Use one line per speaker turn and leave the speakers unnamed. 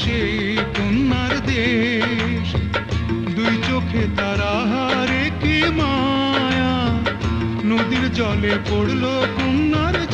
সেই কন্যার দেশ। দুই চোখে তারা হারে কি মায়া, নদীর জলে পড়লো কন্যার